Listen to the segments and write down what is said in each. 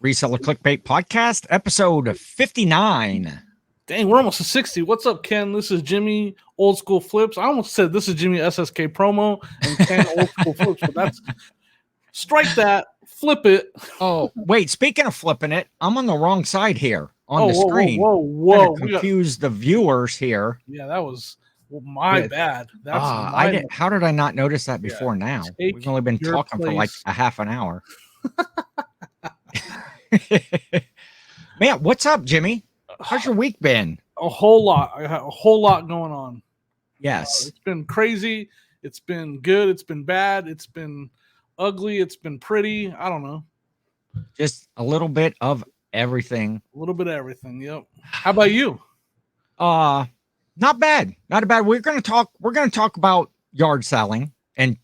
Reseller Clickbait Podcast, episode 59. Dang, we're almost to 60. What's up, Ken? This is Jimmy, Old School Flips. I almost said this is Jimmy, SSKPromo, and Ken, Old School Flips, but that's... Strike that, flip it. Oh, wait, speaking of flipping it, I'm on the wrong side here on the screen. Whoa. Confuse the viewers here. Yeah, that was my bad. That's how did I not notice that before now? We've only been talking for like a half an hour. Man, what's up, Jimmy? How's your week been? A whole lot. I got a whole lot going on. Yes. It's been crazy. It's been good. It's been bad. It's been ugly. It's been pretty. I don't know. Just a little bit of everything. A little bit of everything. Yep. How about you? Not bad. Not bad. We're going to talk about yard selling and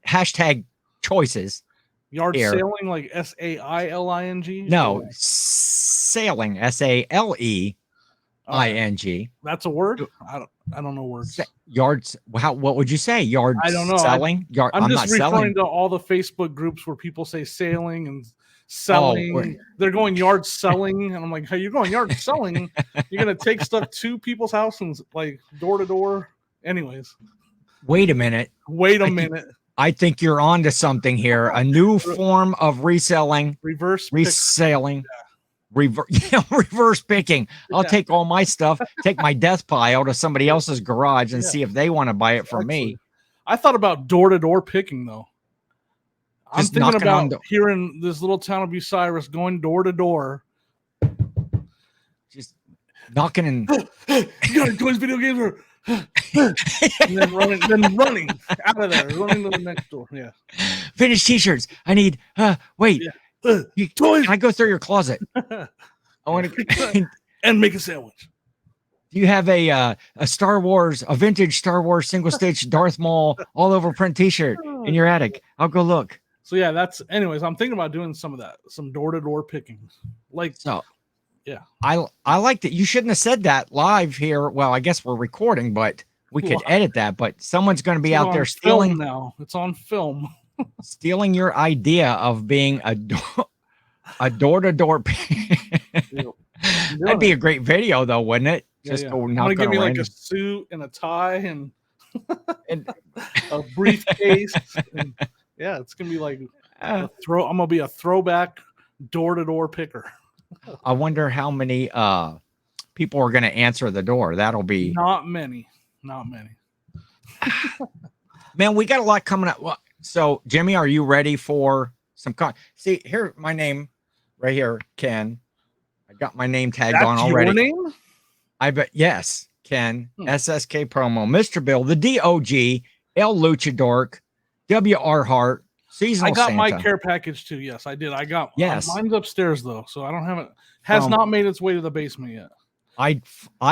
hashtag choices. Yard sailing, like SAILING? No, sailing, SALEING. That's a word? I don't know words. Yards. What would you say? Yard. I don't know. Selling. I'm just referring to all the Facebook groups where people say sailing and selling. They're going yard selling, and I'm like, hey, you're going yard selling? You're gonna take stuff to people's house and like door to door. Anyways, wait a minute. I think you're onto something here. A new form of reselling. Reselling. Yeah. Reverse picking. I'll take all my stuff, take my death pile to somebody else's garage and see if they want to buy it from me. I thought about door-to-door picking, though. I'm thinking about here in this little town of Bucyrus going door-to-door. Just knocking and... You got toys, video games, or... and then running out of there, running to the next door. Yeah. Vintage t-shirts. I need, wait. Yeah. Toys. Can I go through your closet? I want to and make a sandwich. Do you have a Star Wars, a vintage Star Wars single stitch Darth Maul all over print t-shirt in your attic? I'll go look. So yeah, anyways, I'm thinking about doing some of that, some door-to-door picking. Like so. Yeah. I like that. You shouldn't have said that live here. Well, I guess we're recording, but we could edit that, but someone's going to be out there stealing now. It's on film. Stealing your idea of being a door-to-door. That'd be a great video, though, wouldn't it? Just go knock on give me like a suit and a tie and a briefcase. And, yeah, it's gonna be like I'm gonna be a throwback door-to-door picker. I wonder how many people are going to answer the door. That'll be not many. Man, we got a lot coming up. Well, so, Jimmy, are you ready for some See, here, my name right here, Ken. I got my name tagged on already. Your name? I bet. Yes, Ken. SSKPromo. Mr. Bill, the DOG, El Luchador, W.R. Hart, Seasonal I got Santa. My care package too. Yes, I did. I got mine's upstairs though, so I don't have it. Has not made its way to the basement yet.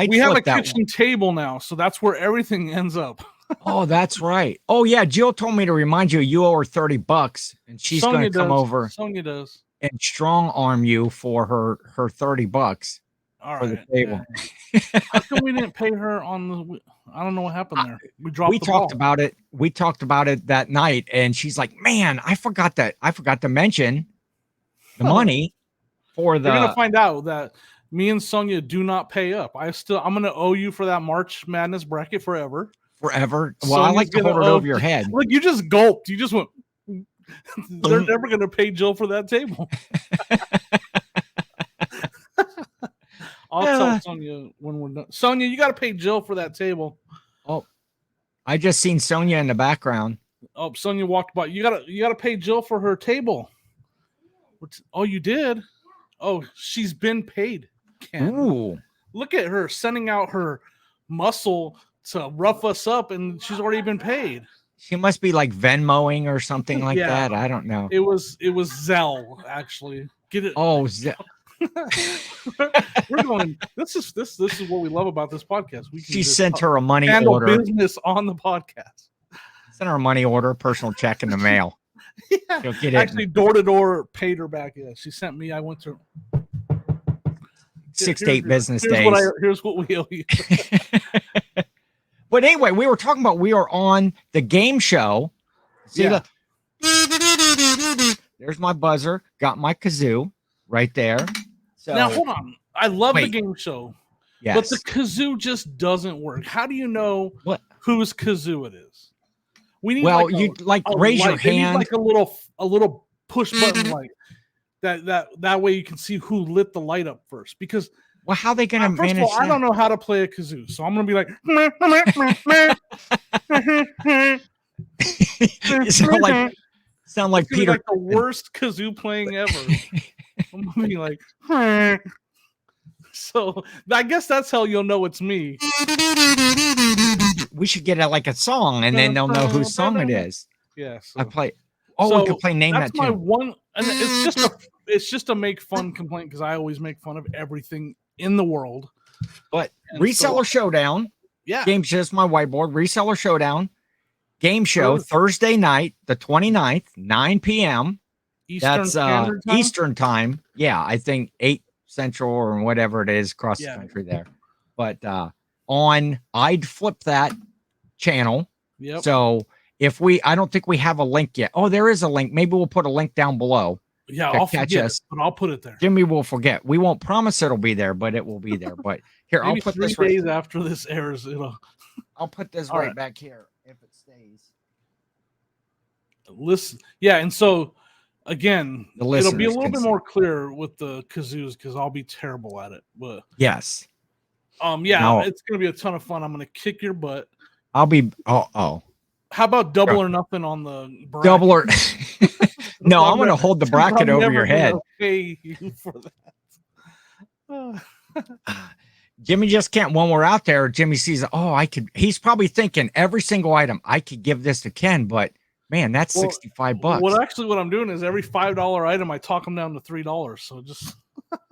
We have a kitchen table now, so that's where everything ends up. Oh, that's right. Oh yeah, Jill told me to remind you owe her $30, and she's going to come over. Sonia does, and strong arm you for her $30. All for right. the table. Yeah. How come we didn't pay her on the? I don't know what happened there. We talked about it. We talked about it that night, and she's like, "Man, I forgot to mention the money for the." You're gonna find out that me and Sonia do not pay up. I'm gonna owe you for that March Madness bracket forever. Well, Sonia's I like to hold it over your head. Look, you just gulped. You just went. They're never gonna pay Jill for that table. I'll tell Sonia when we're done. Sonia, you got to pay Jill for that table. Oh, I just seen Sonia in the background. Oh, Sonia walked by. You gotta pay Jill for her table. Oh, you did? Oh, she's been paid. Ken. Ooh, look at her sending out her muscle to rough us up, and she's already been paid. She must be like Venmoing or something like that. I don't know. It was Zelle actually. Get it? Oh, Zelle. We're going. This is what we love about this podcast. She sent her a money order. Business on the podcast. Sent her a money order, personal check in the mail. Yeah, she'll get actually door to door paid her back. Yeah, she sent me. I went to 6 to 8 business days. Here's what we owe you. But anyway, we were talking about we are on the game show. See there's my buzzer. Got my kazoo. right there. So now hold on. I love the wait. game show. Yes. But the kazoo just doesn't work. How do you know whose kazoo it is? We need you raise light. your hand. They need like a little push button light. That way you can see who lit the light up first. Because how are they going to manage first of all, that? I don't know how to play a kazoo, so I'm going to be like. You sound like Peter. Like the worst kazoo playing ever. I'm going to be like. So I guess that's how you'll know it's me. We should get it like a song, and then they'll know whose song it is. Yeah, I play. We could play name that too. That's my one, and it's just a make fun complaint because I always make fun of everything in the world. But Reseller Showdown, game show. That's my whiteboard. Reseller Showdown, game show Thursday night, the 29th, 9 p.m. Eastern time. Yeah, I think 8 Central or whatever it is across the country there. But I'd flip that channel. Yep. So I don't think we have a link yet. Oh, there is a link. Maybe we'll put a link down below. Yeah, I'll forget it, but I'll put it there. Jimmy will forget. We won't promise it'll be there, but it will be there. But here, Maybe I'll put 3 this days after this airs. I'll put this right back here if it stays. Listen, and so again, it'll be a little bit more clear with the kazoos because I'll be terrible at it. But yes, it's gonna be a ton of fun. I'm gonna kick your butt. I'll be. How about double or nothing on the bracket? Double or no? I'm gonna hold the bracket over your head. Pay you for that. Jimmy just can't. When we're out there, Jimmy sees. I could. He's probably thinking every single item. I could give this to Ken, but. Man, that's $65. What I'm doing is every $5 item, I talk them down to $3. So just.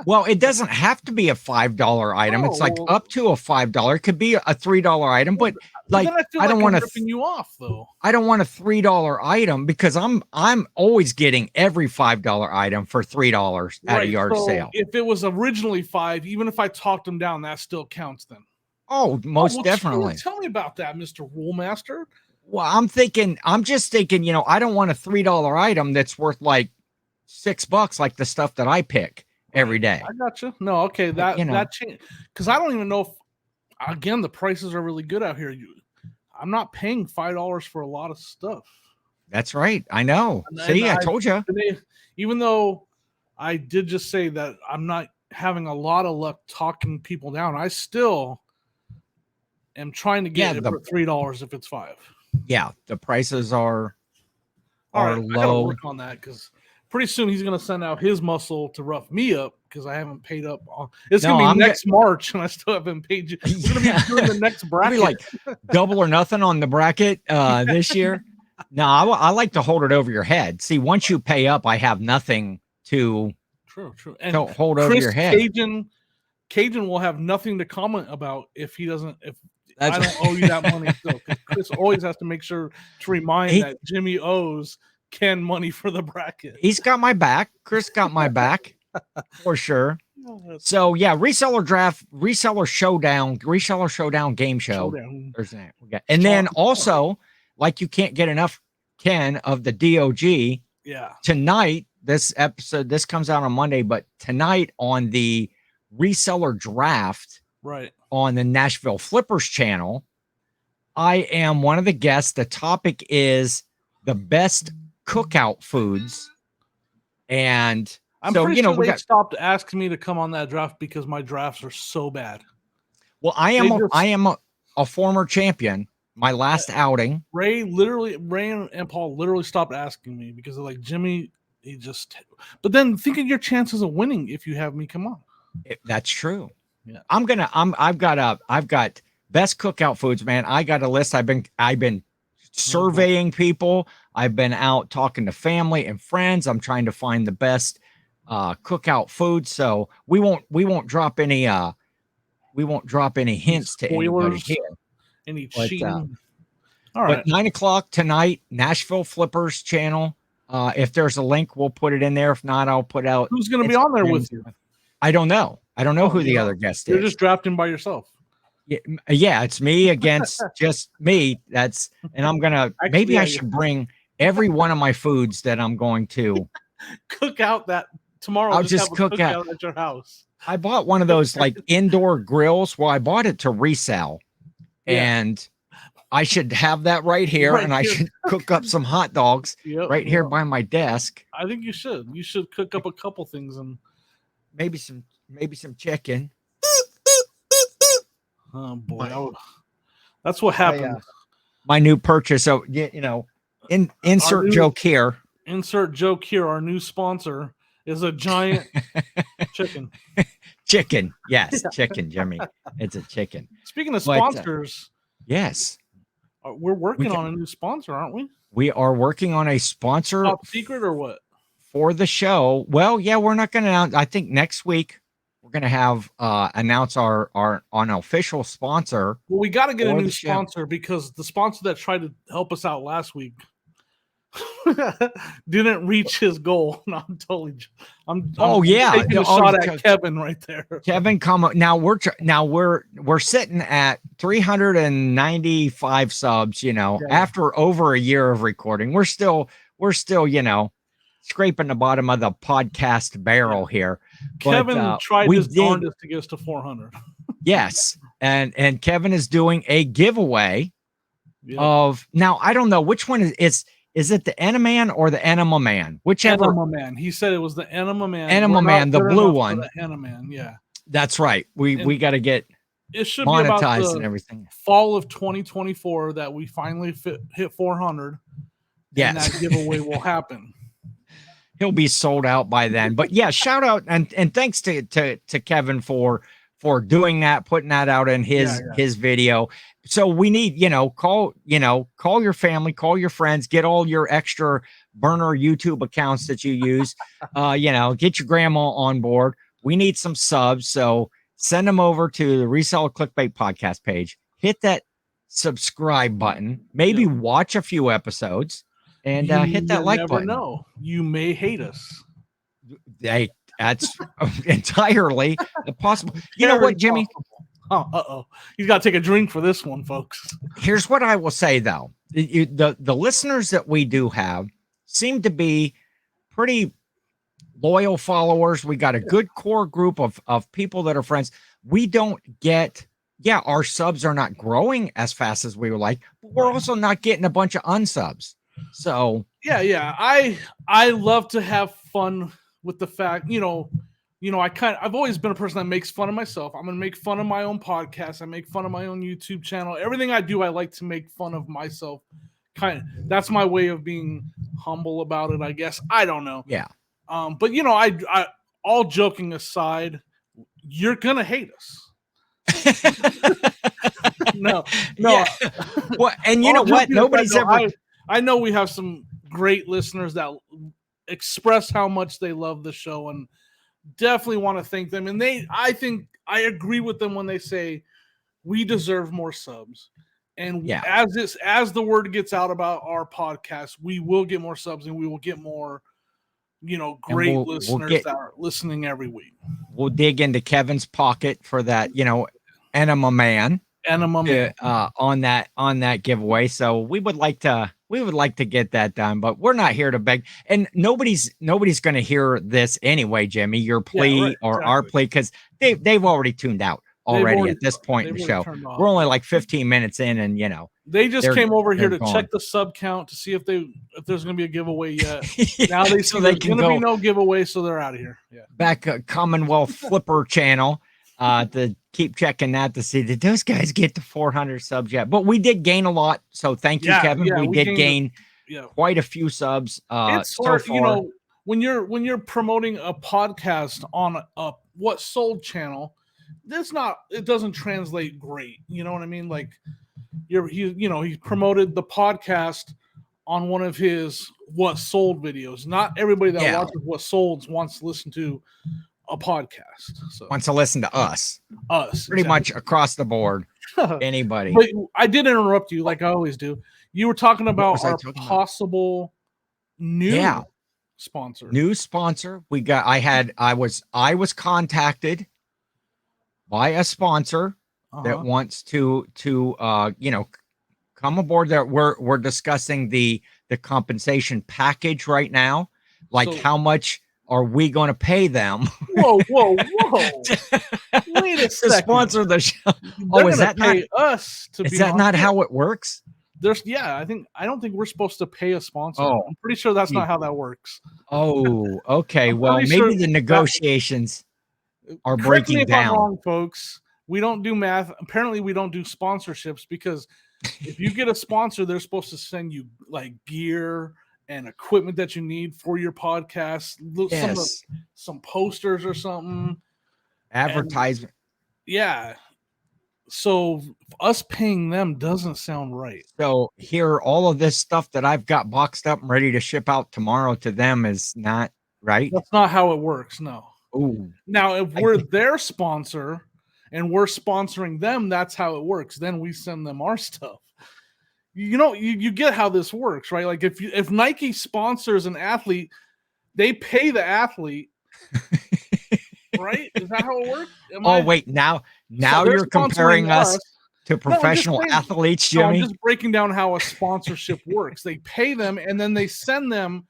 Well, it doesn't have to be a $5 item. It's like up to a $5. It could be a $3 item, but like I don't want to ripping you off though. I don't want a $3 item because I'm always getting every $5 item for $3 at a yard sale. If it was originally $5, even if I talked them down, that still counts then. Oh, most definitely. Tell me about that, Mr. Rule Master. Well, I'm just thinking, I don't want a $3 item that's worth like $6, like the stuff that I pick every day. I gotcha. No, okay, that changed because I don't even know if again the prices are really good out here. I'm not paying $5 for a lot of stuff. That's right. I know. See, I told you. Even though I did just say that I'm not having a lot of luck talking people down, I still am trying to get it for $3 if it's $5. Yeah, the prices are low. I gotta work on that because pretty soon he's gonna send out his muscle to rough me up because I haven't paid up. It's gonna be next March and I still haven't paid you. We're gonna be doing the next bracket. Like double or nothing on the bracket this year. No, I like to hold it over your head. See, once you pay up, I have nothing to and hold over your head. Cajun will have nothing to comment about if he doesn't. I don't owe you that money still. Chris always has to make sure to remind that Jimmy owes Ken money for the bracket. He's got my back. Chris got my back for sure. So reseller draft, reseller showdown game show. There's that. And then also, like you can't get enough, Ken, of the DOG. Yeah. Tonight, this comes out on Monday, but tonight on the reseller draft. Right. On the Nashville Flippers channel, I am one of the guests. The topic is the best cookout foods. And I'm pretty sure they stopped asking me to come on that draft because my drafts are so bad. Well, I am a former champion. My last outing. Ray and Paul literally stopped asking me because they're like, Jimmy, but then think of your chances of winning if you have me come on. That's true. Yeah. I've got best cookout foods, man. I got a list. I've been surveying people. I've been out talking to family and friends. I'm trying to find the best cookout foods. So we won't drop any hints to anybody here. Any cheating. All right. But 9:00 tonight, Nashville Flippers channel. If there's a link, we'll put it in there. If not, I'll put out. Who's going to be on there with you? I don't know. Who the other guest is. You're just drafting by yourself. Yeah, it's me against just me. And I'm gonna I should bring every one of my foods that I'm going to cook out that tomorrow I'll just just have a cook out at your house. I bought one of those like indoor grills. Well, I bought it to resell, and I should have that right here, and I should cook up some hot dogs here by my desk. I think you should. You should cook up a couple things and maybe some chicken. Oh boy, that's what happened. My new purchase. So insert joke here. Insert joke here. Our new sponsor is a giant chicken. Chicken, yes, chicken, Jimmy. It's a chicken. Speaking of sponsors, yes, we're working on a new sponsor, aren't we? We are working on a sponsor. Top secret or what? For the show. Well, yeah, we're not going to announce. I think next week we're going to have announce our official sponsor. Well, we got to get a new sponsor because the sponsor that tried to help us out last week didn't reach his goal. No, I'm totally. I'm taking a shot at Kevin right there. Kevin, now we're sitting at 395 subs. After over a year of recording, we're still scraping the bottom of the podcast barrel here. Kevin tried his darndest to get us to 400. Yes, and Kevin is doing a giveaway of now. I don't know which one is it the Enema Man or the Enema Man? Whichever. Enema Man. He said it was the Enema Man. Enema Man, the blue one. The Enema Man, yeah. That's right. We got to get it should monetized be about and everything. Fall of 2024 that we finally hit 400. Yes. And that giveaway will happen. He'll be sold out by then. But yeah, shout out and thanks to Kevin for doing that, putting that out in his video. So we need, call your family, call your friends, get all your extra burner YouTube accounts that you use, get your grandma on board. We need some subs. So send them over to the Reseller Clickbait podcast page, hit that subscribe button, maybe watch a few episodes and hit that like button. No, you may hate us. That's entirely possible. You know what, Jimmy? Oh, he's got to take a drink for this one, folks. Here's what I will say, though. The listeners that we do have seem to be pretty loyal followers. We got a good core group of people that are friends. We don't get, our subs are not growing as fast as we would like, but we're also not getting a bunch of unsubs. So I love to have fun with the fact, I've always been a person that makes fun of myself. I'm going to make fun of my own podcast. I make fun of my own YouTube channel. Everything I do, I like to make fun of myself. That's my way of being humble about it, I guess. I don't know. Yeah. But I all joking aside, you're going to hate us. No. Yeah. Well, and you know what? Nobody's ever. I know we have some great listeners that express how much they love the show and definitely want to thank them. And I think I agree with them when they say we deserve more subs. And as the word gets out about our podcast, we will get more subs and we will get more, great listeners that are listening every week. We'll dig into Kevin's pocket for that, Enema Man. On that giveaway. So we would like to get that done, but we're not here to beg, and nobody's going to hear this anyway, Jimmy, your plea our plea, because they've already tuned out already at this point in the show. We're only like 15 minutes in, and they just came over here to check the sub count to see if there's going to be a giveaway yet. Now they see there's going to be no giveaway, so they're out of here. Yeah. Back Commonwealth Flipper channel to keep checking that to see did those guys get to 400 subs yet. But we did gain a lot, so thank you, Kevin. We did gain quite a few subs. It's hard, so far. When you're promoting a podcast on a What Sold channel, it doesn't translate great. You know what I mean? Like he promoted the podcast on one of his What Sold videos. Not everybody that watches What Sold wants to listen to a podcast. So wants to listen to us pretty much across the board. Anybody. But I did interrupt you like I always do. You were talking about our possible new sponsor. New sponsor. I was contacted by a sponsor that wants to come aboard. That we're discussing the compensation package right now, like how much are we going to pay them? Whoa. Wait a to second. sponsor the show. They're is that pay us to is be that not how it works? I don't think we're supposed to pay a sponsor. Oh, I'm pretty sure that's not how that works. Oh, okay. Well, maybe the negotiations are breaking down. Correct me if I'm wrong, folks. We don't do math. Apparently, we don't do sponsorships because if you get a sponsor, they're supposed to send you like gear and equipment that you need for your podcast. Yes. Some posters or something. Advertisement. Yeah. So us paying them doesn't sound right. So here, all of this stuff that I've got boxed up and ready to ship out tomorrow to them is not right. That's not how it works. No. Ooh. Now, if we're their sponsor and we're sponsoring them, that's how it works. Then we send them our stuff. You know, you get how this works, right? Like if Nike sponsors an athlete, they pay the athlete. Right? Is that how it works? Wait, now you're comparing us to professional athletes, Jimmy. I'm just breaking down how a sponsorship works. They pay them and then they send them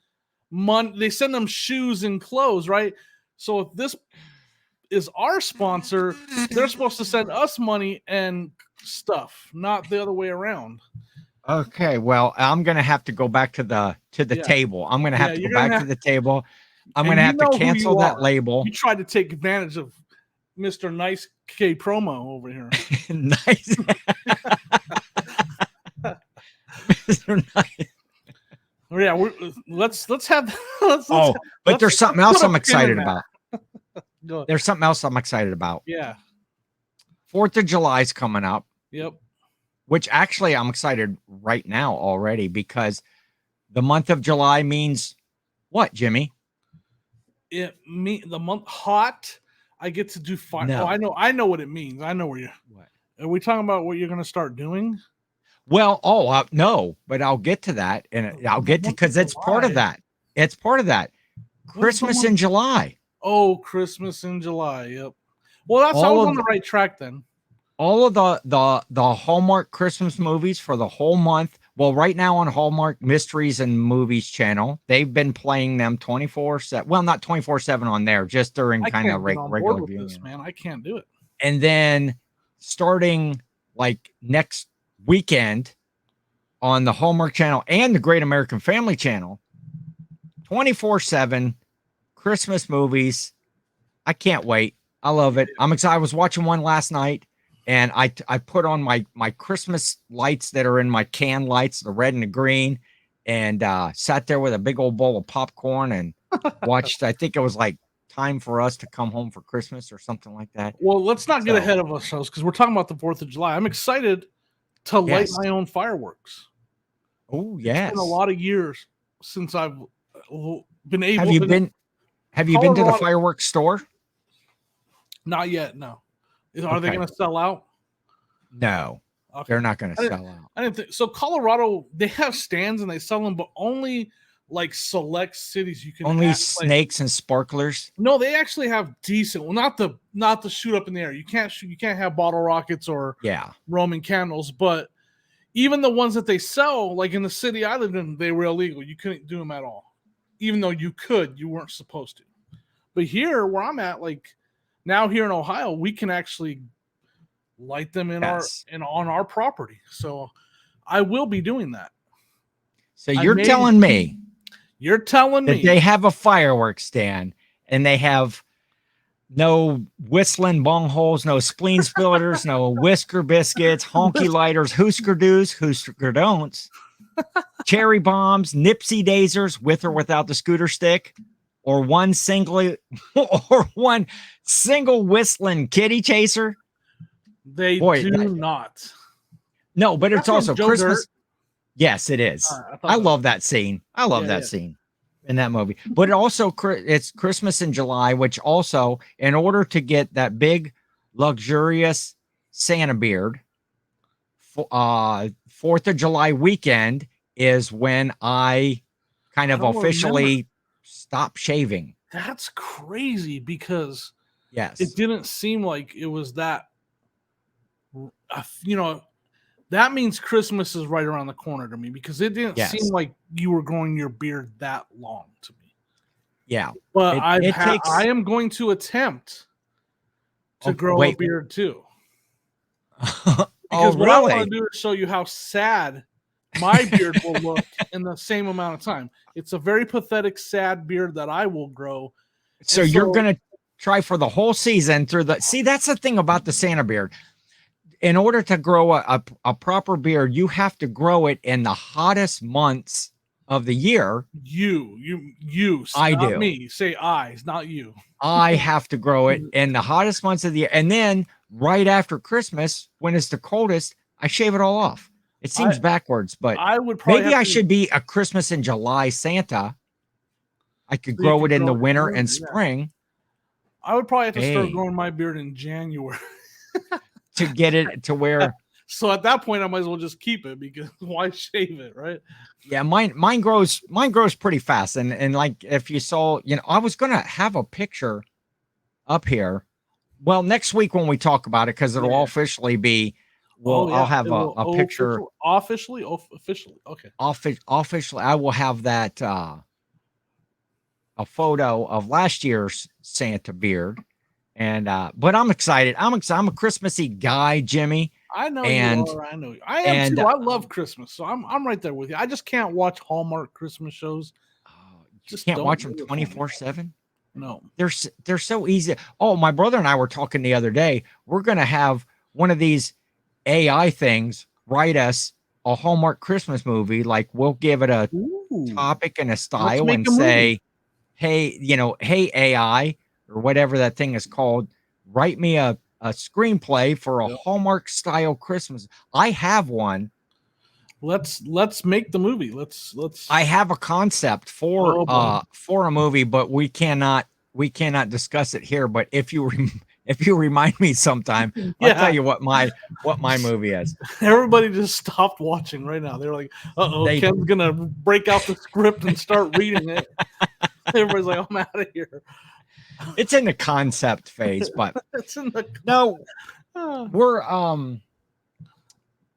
money, they send them shoes and clothes, right? So if this is our sponsor, they're supposed to send us money and stuff, not the other way around. Okay, well, I'm gonna have to go back to the table. I'm gonna have to go back to the table. I'm going to have to cancel that label. You tried to take advantage of Mr. Nice K promo over here. Nice. Mr. Nice. Yeah, let's have. But there's something else I'm excited about. There's something else I'm excited about. Yeah. 4th of July is coming up. Yep. Which actually I'm excited right now already because the month of July means what, Jimmy? The month hot. I get to do fire. No. Oh, I know what it means. I know where you're. What? Are we talking about what you're going to start doing? Well, no, but I'll get to that, and I'll get to because it's part of that. It's part of that. Christmas in July. Oh, Christmas in July. Yep. Well, I was on the right track then. All of the Hallmark Christmas movies for the whole month. Well, right now on Hallmark Mysteries and Movies channel, they've been playing them 24/7. Well, not 24/7 on there, just during kind of regular viewing. This, man, I can't do it. And then starting like next weekend on the Hallmark channel and the Great American Family channel, 24/7 Christmas movies. I can't wait. I love it. I'm excited. I was watching one last night. And I put on my Christmas lights that are in my can lights, the red and the green, and sat there with a big old bowl of popcorn and watched. I think it was like Time for Us to Come Home for Christmas or something like that. Well, let's not get ahead of ourselves because we're talking about the 4th of July. I'm excited to light my own fireworks. Oh, yes. It's been a lot of years since I've been able. Have you been to the fireworks store? Not yet. No. Are they going to sell out? No, they're not going to sell out. I didn't think so. Colorado, they have stands and they sell them, but only like select cities you can. Only snakes and sparklers. No, they actually have decent. Well, not the shoot up in the air. You can't have bottle rockets or Roman candles. But even the ones that they sell, like in the city I lived in, they were illegal. You couldn't do them at all, even though you could. You weren't supposed to. But here, where I'm at, like. Now here in Ohio, we can actually light them on our property. So I will be doing that. So you're telling me that they have a fireworks stand and they have no whistling bong holes, no spleen splitters, no whisker biscuits, honky lighters, Husker do's, Husker don'ts, cherry bombs, Nipsey daisers with or without the scooter stick. Or one single whistling kitty chaser. They do not. No, but it's also Christmas. Yes, it is. I love that scene. I love that scene in that movie. But it's Christmas in July, which also, in order to get that big, luxurious Santa beard, 4th of July weekend is when I kind of officially stop shaving. That's crazy because it didn't seem like it was that. That means Christmas is right around the corner to me because it didn't seem like you were growing your beard that long to me. Yeah. But I am going to attempt to grow a beard too. Because what I want to do is show you how sad my beard will look in the same amount of time. It's a very pathetic, sad beard that I will grow. So you're going to try for the whole season through the, see, that's the thing about the Santa beard. In order to grow a proper beard, you have to grow it in the hottest months of the year. I do. Me, say I, it's not you. I have to grow it in the hottest months of the year. And then right after Christmas, when it's the coldest, I shave it all off. It seems backwards, but I would probably maybe I should be a Christmas in July Santa. I could grow it in the winter and spring. I would probably have to start growing my beard in January to get it to where. So at that point, I might as well just keep it, because why shave it, right? Yeah, mine grows pretty fast. And like, if you saw, I was gonna have a picture up here. Well, next week when we talk about it, because it'll officially be. Well, I'll have a picture. Officially, okay. Officially, I will have that a photo of last year's Santa beard, and but I'm excited. I'm a Christmassy guy, Jimmy. I know you are. I know you. I am too. I love Christmas, so I'm right there with you. I just can't watch Hallmark Christmas shows. Just can't watch them 24/7. No, they're so easy. Oh, my brother and I were talking the other day. We're gonna have one of these AI things write us a Hallmark Christmas movie. Like, we'll give it a topic and a style and say, hey, hey AI, or whatever that thing is called, write me a screenplay for a Hallmark style Christmas. I have one. Let's make the movie. Let's. I have a concept for a movie, but we cannot discuss it here. But if you remind me sometime, I'll tell you what my movie is. Everybody just stopped watching right now. They're like, "Uh-oh, Ken's gonna break out the script and start reading it." Everybody's like, "I'm out of here." It's in the concept phase, but it's in the we're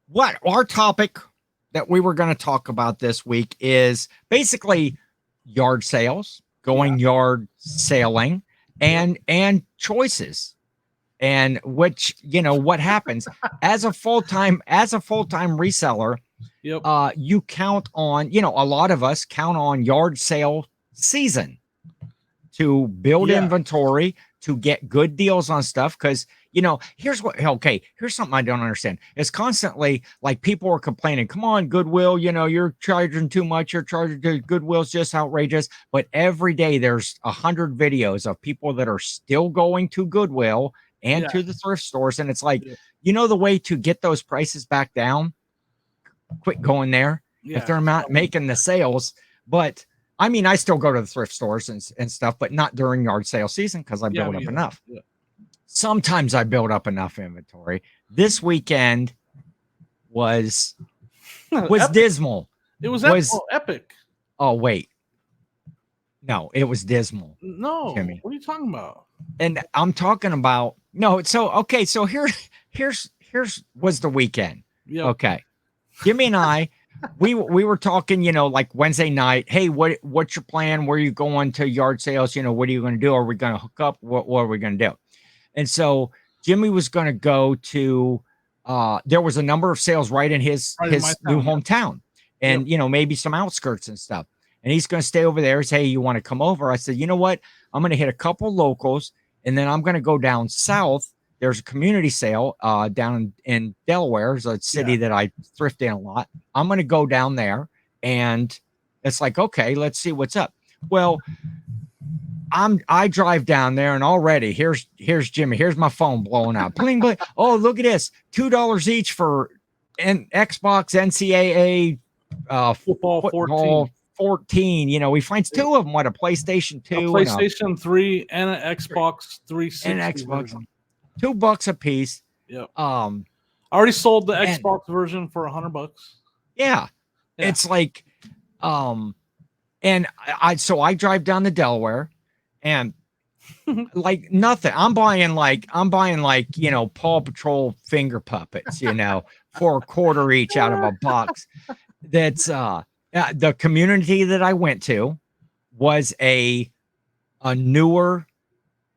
what our topic that we were going to talk about this week is basically yard sales, going yard sailing, and choices. And which, what happens as a full-time reseller, you count on, a lot of us count on yard sale season to build inventory, to get good deals on stuff. Because, here's something I don't understand. It's constantly like people are complaining, come on, Goodwill, you're charging too much. You're charging Goodwill's just outrageous. But every day there's 100 videos of people that are still going to Goodwill and to the thrift stores. And it's like, the way to get those prices back down, quit going there if they're not making the sales. But I mean, I still go to the thrift stores and stuff, but not during yard sale season, because I build up enough. Yeah. Sometimes I build up enough inventory. This weekend was dismal. It was epic. Oh, wait. No, it was dismal. No, Jimmy. What are you talking about? And I'm talking about So here's was the weekend. Yep. Okay, Jimmy and I, we were talking, like Wednesday night. Hey, what's your plan? Where are you going to yard sales? What are you going to do? Are we going to hook up? What are we going to do? And new Jimmy was going to go to. There was a number of sales right in his new hometown, and maybe some outskirts and stuff. And he's going to stay over there. He said, hey, you want to come over? I said, you know what? I'm going to hit a couple locals, and then I'm going to go down south. There's a community sale down in Delaware. It's a city that I thrift in a lot. I'm going to go down there, and it's like, okay, let's see what's up. Well, I drive down there, and already here's Jimmy. Here's my phone blowing out. Bling, bling. Oh, look at this. $2 each for Xbox, NCAA, football 14. He finds two of them. What, a PlayStation 2, a PlayStation 3, and an Xbox 360. And Xbox, $2 a piece. Yep. I already sold the Xbox version for $100. Yeah. It's like, and I drive down to Delaware, and like nothing. I'm buying like Paw Patrol finger puppets, for $0.25 each out of a box. That's the community that I went to was a a newer,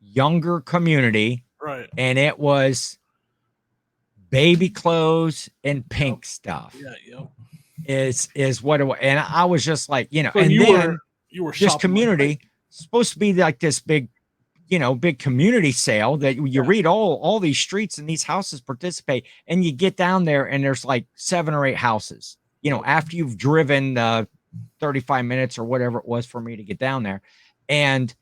younger community. Right. And it was baby clothes and pink stuff. Yeah. Is what it was. And I was just like, So and you then were this community supposed to be like this big, big community sale that you read all these streets and these houses participate, and you get down there and there's like 7 or 8 houses, after you've driven 35 minutes or whatever it was for me to get down there. And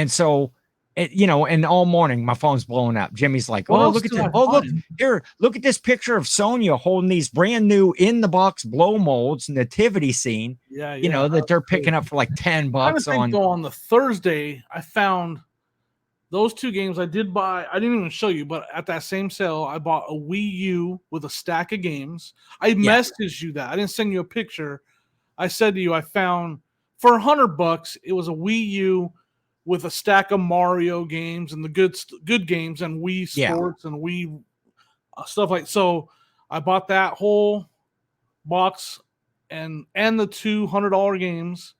so and all morning my phone's blowing up. Jimmy's like, what oh, look at this. Oh, look here. Look at this picture of Sonia holding these brand new in the box blow molds nativity scene. That they're picking up for like $10 on the Thursday. I found those 2 games I did buy. I didn't even show you, but at that same sale, I bought a Wii U with a stack of games. I messaged you that. I didn't send you a picture. I said to you, I found for $100, it was a Wii U with a stack of Mario games and the good games and Wii Sports and Wii stuff like. So I bought that whole box and the $200 games.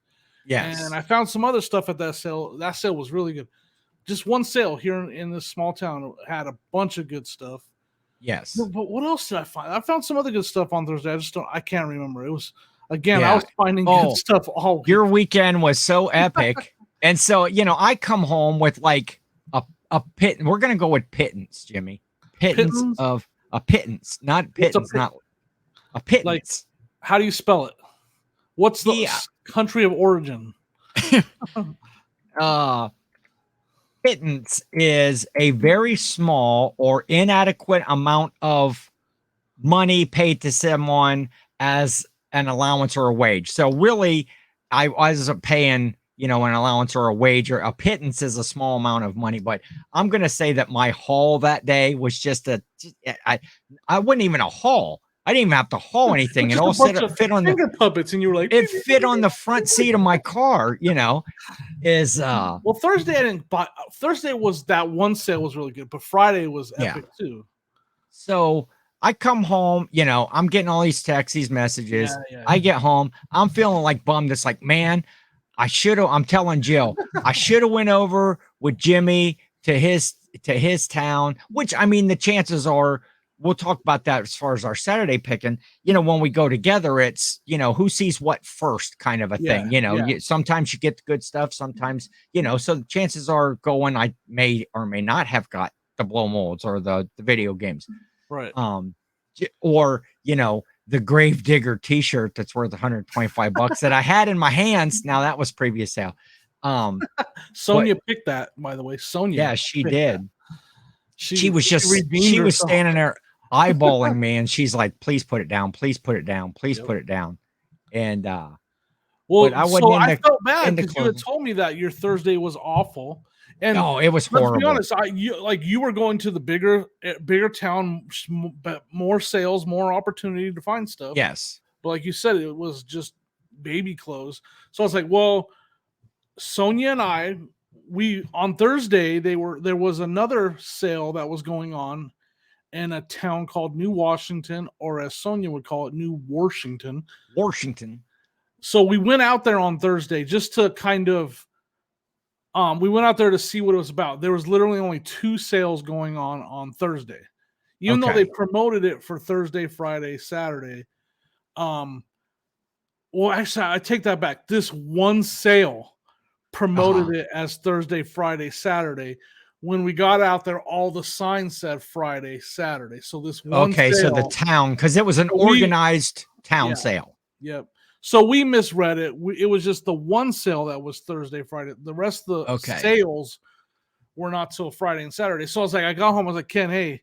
Yes. And I found some other stuff at that sale. That sale was really good. Just one sale here in this small town had a bunch of good stuff. Yes. But what else did I find? I found some other good stuff on Thursday. I can't remember. It was, again, I was finding good stuff all week. Your weekend was so epic. And so, I come home with like a pit. We're going to go with pittance, Jimmy. Pittance of a pittance, not pittance, not a pittance. Like, how do you spell it? What's the country of origin? Pittance is a very small or inadequate amount of money paid to someone as an allowance or a wage. So really, I wasn't paying, an allowance or a wage, or a pittance is a small amount of money. But I'm going to say that my haul that day was I wasn't even a haul. I didn't even have to haul anything. It all fit on the puppets, and you were like, it fit on the front seat of my car. Is well, Thursday I didn't buy. Thursday was that one sale was really good, but Friday was epic too. So I come home, I'm getting all these texts, these messages. I get home, I'm feeling like bummed. It's like, man, I'm telling Jill, I should have went over with Jimmy to his town, which, I mean, the chances are, we'll talk about that as far as our Saturday picking, when we go together, it's, who sees what first kind of a thing, sometimes you get the good stuff, sometimes, so the chances are I may or may not have got the blow molds or the video games. Right. Or, the Gravedigger t-shirt that's worth $125 that I had in my hands. Now that was previous sale. Sonia picked that, by the way. Sonia. Yeah, she did. She was standing there eyeballing me, and she's like, please put it down. Please put it down. Please put it down. And, I felt bad because you had told me that your Thursday was awful. And it was horrible. Let's be honest, you were going to the bigger town, but more sales, more opportunity to find stuff. Yes. But like you said, it was just baby clothes. So I was like, well, Sonia and I, on Thursday, there was another sale that was going on in a town called New Washington, or as Sonia would call it, New Washington. So we went out there on Thursday just to kind of, we went out there to see what it was about. There was literally only 2 sales going on Thursday, even though they promoted it for Thursday, Friday, Saturday. Well, actually, I take that back. This one sale promoted it as Thursday, Friday, Saturday. When we got out there, all the signs said Friday, Saturday. So this one sale, so the town, because it was an organized town sale. Yep. So we misread it. It was just the one sale that was Thursday, Friday. The rest of the sales were not till Friday and Saturday. So I was like, I got home, I was like, Ken, hey,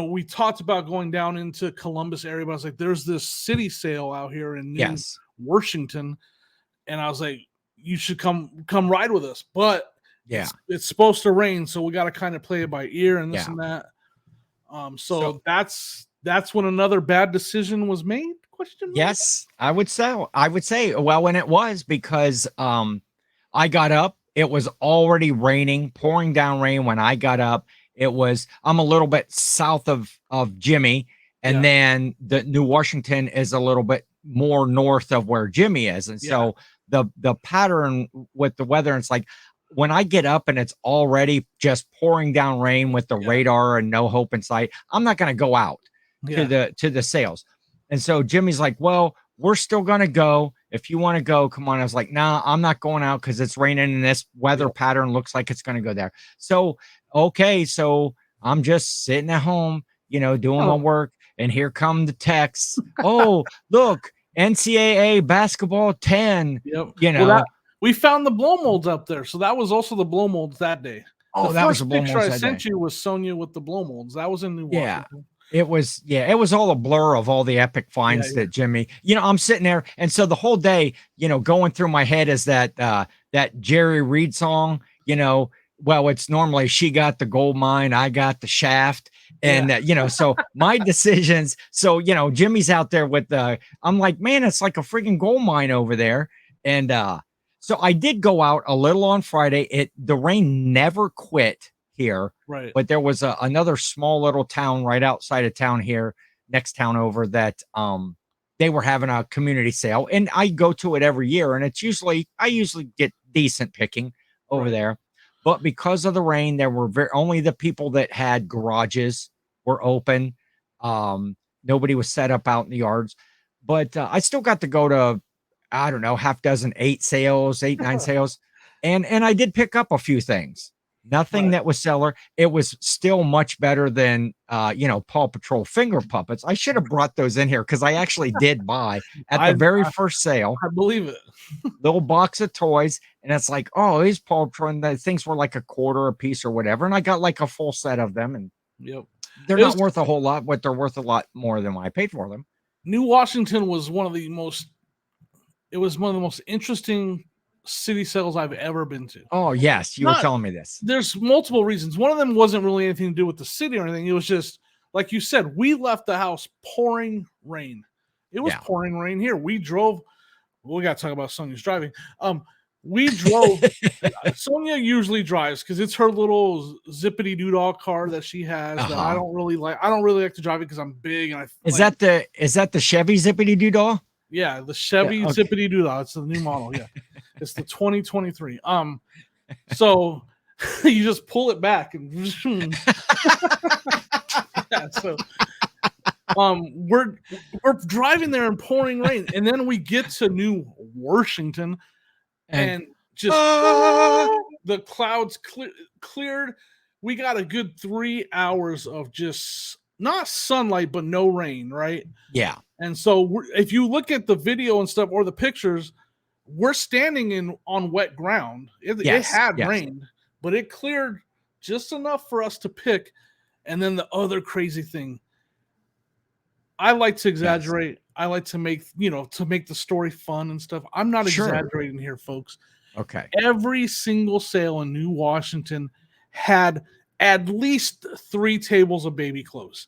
we talked about going down into Columbus area, but I was like, there's this city sale out here in New Washington. And I was like, you should come ride with us. But it's supposed to rain, so we got to kind of play it by ear and this and that. So that's when another bad decision was made. Yes, I would say, well, when it was, because I got up, it was already raining, pouring down rain when I got up. I'm a little bit south of Jimmy, and then the New Washington is a little bit more north of where Jimmy is. And so the pattern with the weather. And it's like when I get up and it's already just pouring down rain with the radar and no hope in sight, I'm not going to go out to the sales. And so Jimmy's like, well, we're still going to go. If you want to go, come on. I was like, nah, I'm not going out because it's raining and this weather pattern looks like it's going to go there. So, okay. So I'm just sitting at home, doing my work. And here come the texts. Oh, look, NCAA basketball 10, Well, we found the blow molds up there. So that was also the blow molds that day. Oh, that was the picture I sent you was Sonia with the blow molds. That was in New Washington. It was all a blur of all the epic finds that Jimmy, I'm sitting there. And so the whole day, going through my head is that Jerry Reed song, well, it's normally she got the gold mine, I got the shaft. And, so my decisions. So, Jimmy's out there with I'm like, man, it's like a freaking gold mine over there. And so I did go out a little on Friday. The rain never quit here. Right. But there was another small little town right outside of town here, next town over, that they were having a community sale. And I go to it every year. And I usually get decent picking over there. But because of the rain, there were only the people that had garages were open. Nobody was set up out in the yards. But I still got to go to, I don't know, half dozen, 9 sales. And I did pick up a few things. Nothing that was seller. It was still much better than, Paw Patrol finger puppets. I should have brought those in here because I actually did buy at the very first sale. I believe it. Little box of toys. And it's like, oh, these Paw Patrol, and the things were like $1/4 a piece or whatever. And I got like a full set of them. And they're not worth a whole lot, but they're worth a lot more than what I paid for them. New Washington was one of the most interesting city sales I've ever been to. Oh, yes. You were telling me this. There's multiple reasons. One of them wasn't really anything to do with the city or anything. It was just, like you said, we left the house pouring rain. It was pouring rain here. We drove. We got to talk about Sonia's driving. We drove. Sonia usually drives because it's her little zippity doodah car that she has that I don't really like. I don't really like to drive it because I'm big and Is that the Chevy zippity doodah? Yeah, the Chevy zippity doodah. It's the new model. Yeah, it's the 2023. So you just pull it back and we're driving there in pouring rain, and then we get to New Washington, and just the clouds cleared. We got a good 3 hours of just not sunlight, but no rain, right? Yeah. And so if you look at the video and stuff or the pictures, we're standing on wet ground. It had rained, but it cleared just enough for us to pick. And then the other crazy thing, I like to exaggerate. Yes. I like to make, to make the story fun and stuff. I'm not exaggerating here, folks. Okay. Every single sale in New Washington had at least 3 tables of baby clothes.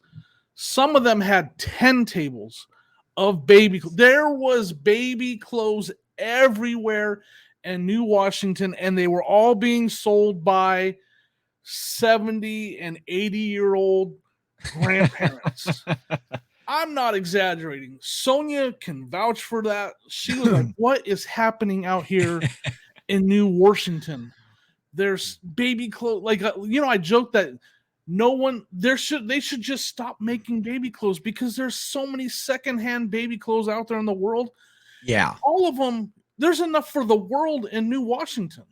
Some of them had 10 tables of baby clothes. There was baby clothes everywhere in New Washington, and they were all being sold by 70 and 80-year-old grandparents. I'm not exaggerating. Sonia can vouch for that. She was like, what is happening out here in New Washington? There's baby clothes. Like, I joke that they should just stop making baby clothes because there's so many secondhand baby clothes out there in the world. Yeah. All of them, there's enough for the world in New Washington.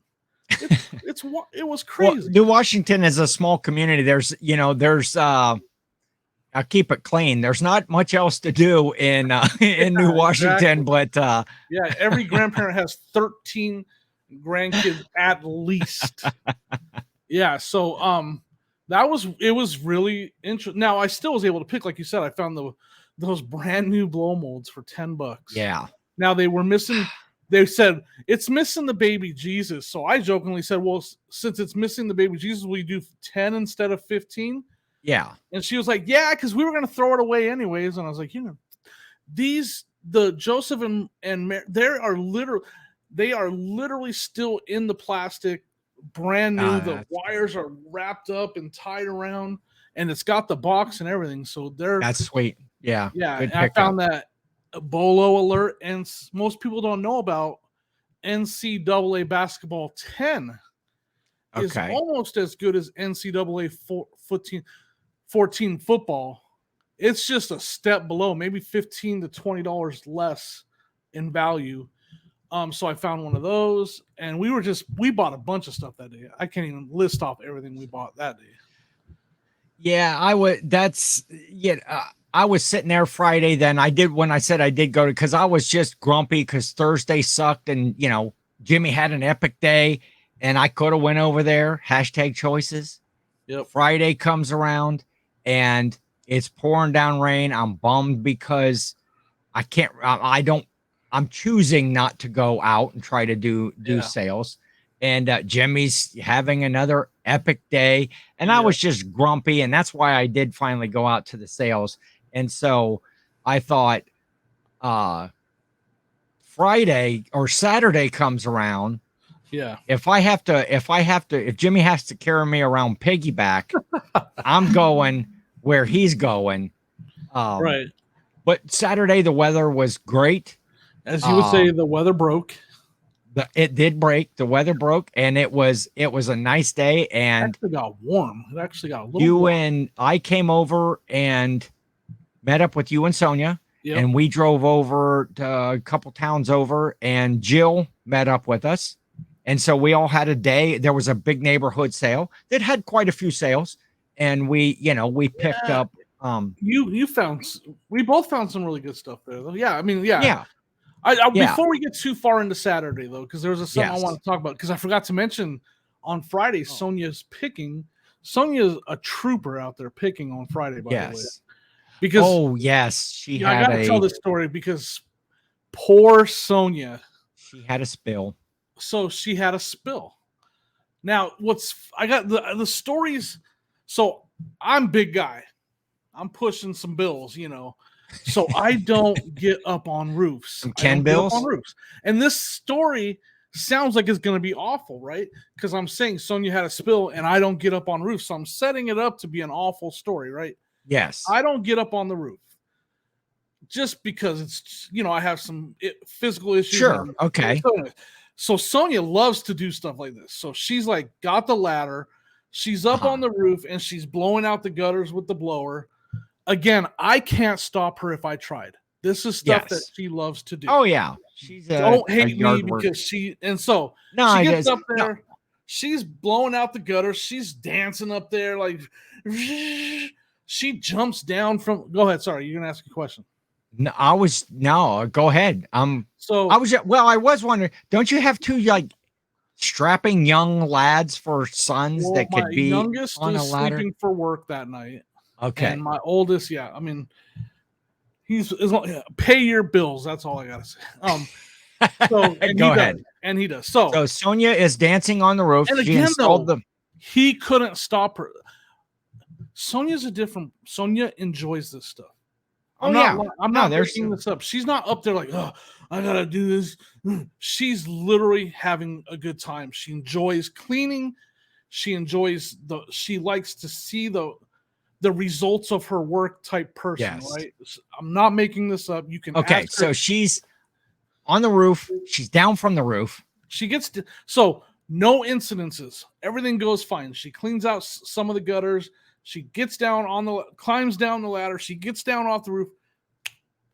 It was crazy. Well, New Washington is a small community. There's I'll keep it clean. There's not much else to do in New Washington, but every grandparent has 13 grandkids at least. So it was really interesting. Now I still was able to pick, like you said, I found those brand new blow molds for $10. Yeah. Now they were missing. They said it's missing the baby Jesus. So I jokingly said, well, since it's missing the baby Jesus, will you do 10 instead of 15? Yeah. And she was like, yeah, because we were going to throw it away anyways. And I was like, the Joseph and Mary, they are literally still in the plastic, brand new. The wires are wrapped up and tied around, and it's got the box and everything. So that's sweet. Yeah. Yeah. And I found that a Bolo alert, and most people don't know about NCAA basketball 10 is almost as good as NCAA 14 football. It's just a step below, maybe $15 to $20 less in value. So I found one of those, and we bought a bunch of stuff that day. I can't even list off everything we bought that day. Yeah, I was sitting there Friday. Then when I said I did go to, because I was just grumpy because Thursday sucked, and Jimmy had an epic day, and I could have went over there. #choices. Yep. Friday comes around, and it's pouring down rain. I'm bummed because I'm choosing not to go out and try to do sales. And Jimmy's having another epic day. And I was just grumpy. And that's why I did finally go out to the sales. And so I thought Friday or Saturday comes around. Yeah. If Jimmy has to carry me around piggyback, I'm going where he's going. Right. But Saturday, the weather was great. As you would say, the weather broke. It did break. The weather broke, and it was a nice day. And it actually got warm. It actually got a little warm. And I came over and met up with you and Sonia, and we drove over to a couple towns over, and Jill met up with us. And so we all had a day. There was a big neighborhood sale that had quite a few sales, and we picked up. We both found some really good stuff there, though. Yeah, I mean, yeah. Before we get too far into Saturday, though, because there's something I want to talk about, because I forgot to mention on Friday, Sonia's picking. Sonia's a trooper out there picking on Friday, by the way. Because she I got to tell this story because poor Sonia. She had a spill. So she had a spill. Now, I got the stories. So I'm big guy. I'm pushing some bills, So I don't get up on roofs. Some Ken bills on roofs. And this story sounds like it's going to be awful, right? Because I'm saying Sonia had a spill and I don't get up on roofs. So I'm setting it up to be an awful story, right? Yes. I don't get up on the roof just because it's, I have some physical issues. Sure. Okay. So Sonia loves to do stuff like this. So she's like got the ladder. She's up on the roof and she's blowing out the gutters with the blower. Again, I can't stop her if I tried. This is stuff that she loves to do. Oh yeah, don't hate me because she gets up there. She's blowing out the gutter. She's dancing up there like she jumps down from. Go ahead. Sorry, you're gonna ask a question. No, go ahead. I was wondering. Don't you have two strapping young lads for sons that could be youngest on a ladder? Sleeping for work that night. Okay. And my oldest, I mean, he's pay your bills. That's all I gotta say. So go ahead. And he does. So Sonia is dancing on the roof. And again, he couldn't stop her. Sonia enjoys this stuff. I'm not making this up. She's not up there like, oh, I gotta do this. She's literally having a good time. She enjoys cleaning. She likes to see the results of her work type person, right? I'm not making this up. You can ask her. So she's on the roof. She's down from the roof. She gets so no incidences. Everything goes fine. She cleans out some of the gutters. She gets down climbs down the ladder. She gets down off the roof.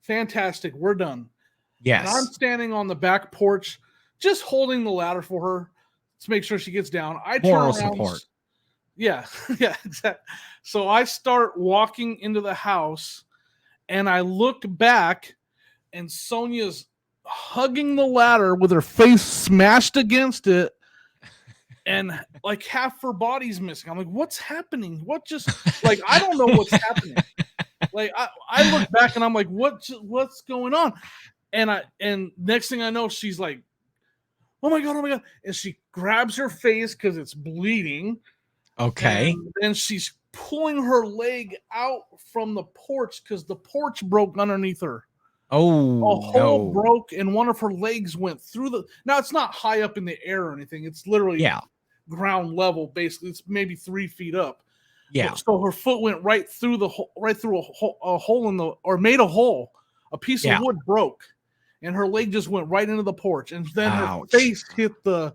Fantastic. We're done. Yes. And I'm standing on the back porch, just holding the ladder for her to make sure she gets down. I turn around. Support. Yeah, exactly. So I start walking into the house, and I look back, and Sonia's hugging the ladder with her face smashed against it, and like half her body's missing. I'm like, what's happening? I don't know what's happening. Like I look back and I'm like, what's going on? And next thing I know, she's like, oh my god, and she grabs her face because it's bleeding. Okay. And then she's pulling her leg out from the porch because the porch broke underneath her. Oh, a hole broke and one of her legs went through now it's not high up in the air or anything. It's literally ground level. Basically, it's maybe 3 feet up. Yeah. So her foot went right through a hole made a hole. A piece of wood broke, and her leg just went right into the porch, and then Ouch. her face hit the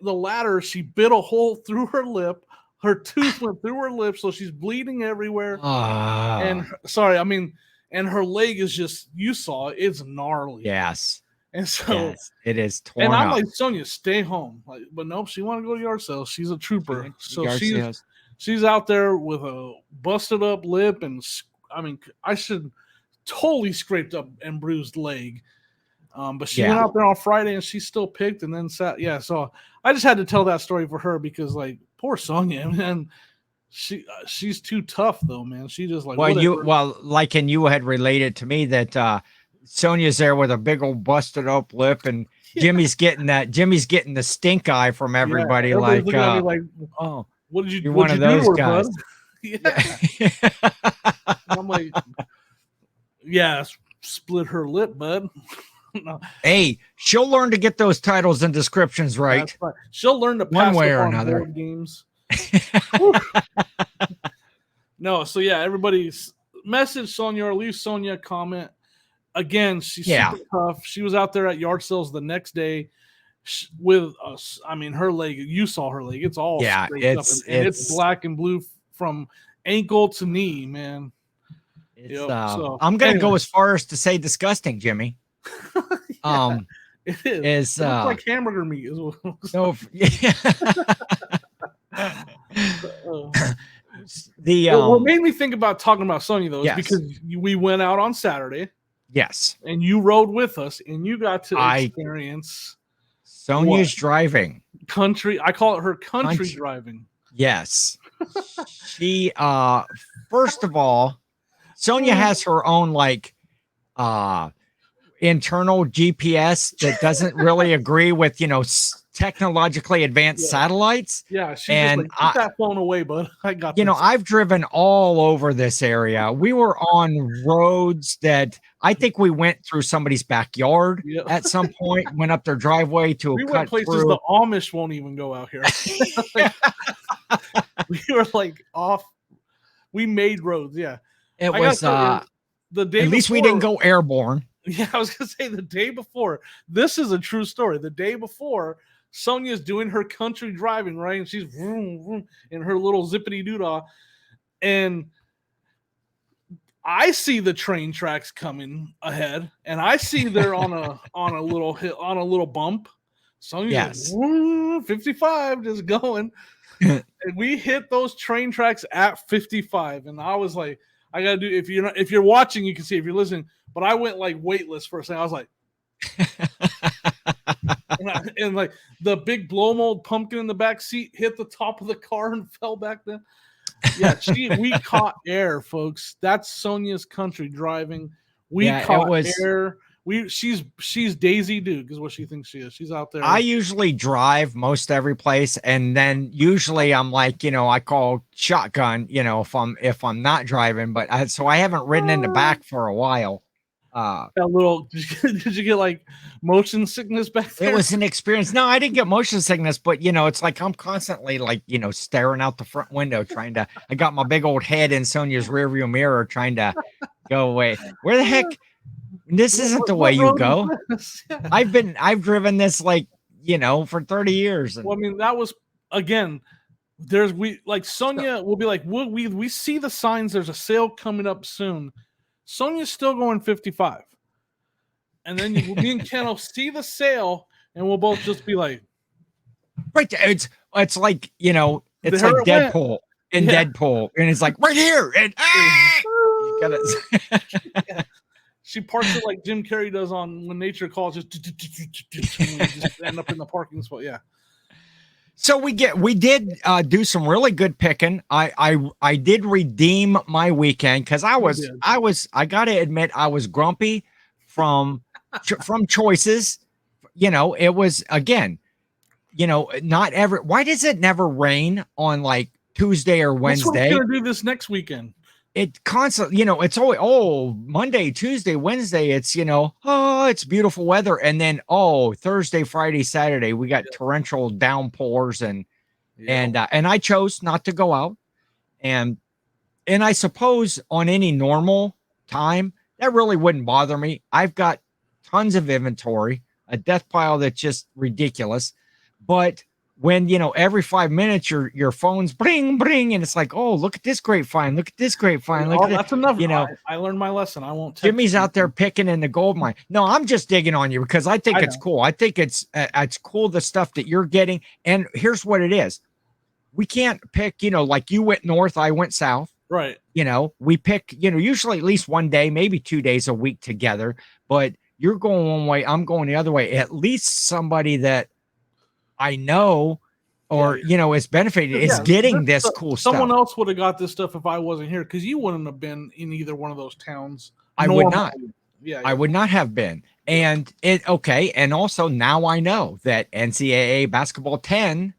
ladder. She bit a hole through her lip. Her tooth went through her lip, so she's bleeding everywhere. And and her leg is just, you saw it, it's gnarly. Yes. And so it is torn and I'm up. like, Sonia, stay home. Like, but nope, she wanted to go to yard sales. She's a trooper. So she's out there with a busted up lip, and I should totally scraped up and bruised leg. But she went out there on Friday and she still picked, and then sat. Yeah, so I just had to tell that story for her, because like, poor Sonia, man. She's too tough though, man. She just like, and you had related to me that Sonia's there with a big old busted up lip, and Jimmy's getting the stink eye from everybody. Yeah, like, looking at me like, oh, what did you? You're one of those guys. Yeah. I'm like, yeah, split her lip, bud. No. Hey, she'll learn to get those titles and descriptions right. She'll learn to pass one way or another. Board games. No, so yeah, everybody's message Sonia or leave Sonia a comment. Again, she's super tough. She was out there at yard sales the next day with us. I mean, her leg, you saw her leg. It's all it's black and blue from ankle to knee, man. I'm gonna go as far as to say disgusting, Jimmy. It is. It looks like hamburger meat as well. So what made me think about talking about Sonia though is because we went out on Saturday. Yes. And you rode with us, and you got to experience Sonia's driving. Country. I call it her country driving. Yes. She first of all, Sonia has her own internal GPS that doesn't really agree with, technologically advanced satellites. Yeah, she's just like, put that phone away, bud. I got this. I've driven all over this area. We were on roads that I think we went through somebody's backyard at some point, went up their driveway to we went places the Amish won't even go out here. We were like off. We made roads, yeah. It was the day at least we didn't go airborne. Yeah, I was gonna say the day before. This is a true story. The day before, Sonia's doing her country driving, right? And she's vroom, vroom, in her little zippity doodah. And I see the train tracks coming ahead, and I see they're on a little hill, on a little bump. Sonia's like, 55, just going. And we hit those train tracks at 55. And I was like, I gotta do, if you're watching, you can see, if you're listening, but I went like weightless for a second. I was like, and like the big blow mold pumpkin in the back seat hit the top of the car and fell back then. Yeah, we caught air, folks. That's Sonia's country driving. We caught air. She's Daisy Duke is what she thinks she is. She's out there. I usually drive most every place, and then usually I'm like, I call shotgun, if I'm not driving, but so I haven't ridden in the back for a while. Did you get like motion sickness back there? It was an experience. No, I didn't get motion sickness, but it's like I'm constantly like, staring out the front window I got my big old head in Sonia's rearview mirror trying to go away. Where the heck? This isn't the way you go. I've driven this for 30 years. Well, I mean, that was, again, Sonia will be like, we see the signs, there's a sale coming up soon. Sonia's still going 55. And then me and Ken will see the sale, and we'll both just be like, right there. It's like, it's like Deadpool in Deadpool. And it's like, right here. And you gotta she parks it like Jim Carrey does on When Nature Calls, just end up in the parking spot. Yeah. So we did do some really good picking. I did redeem my weekend because I gotta admit I was grumpy from choices. It was, again, not ever. Why does it never rain on like Tuesday or Wednesday? That's what we're gonna do this next weekend. It constantly, it's always, Monday, Tuesday, Wednesday, it's, it's beautiful weather. And then, Thursday, Friday, Saturday, we got torrential downpours and I chose not to go out. And I suppose on any normal time, that really wouldn't bother me. I've got tons of inventory, a death pile that's just ridiculous. But when, every 5 minutes your phone's bring, and it's like, oh, look at this great find. Look at this great find. Look at that's enough. You I learned my lesson. I won't. Jimmy's out there picking in the gold mine. No, I'm just digging on you because I think it's cool. I think it's cool, the stuff that you're getting. And here's what it is. We can't pick, like you went north, I went south. Right. We pick, usually at least one day, maybe 2 days a week together, but you're going one way, I'm going the other way. At least somebody that I know or, is benefited is getting this cool stuff. Someone else would have got this stuff if I wasn't here because you wouldn't have been in either one of those towns. I would not. Yeah, I would not have been. And and also now I know that NCAA basketball 10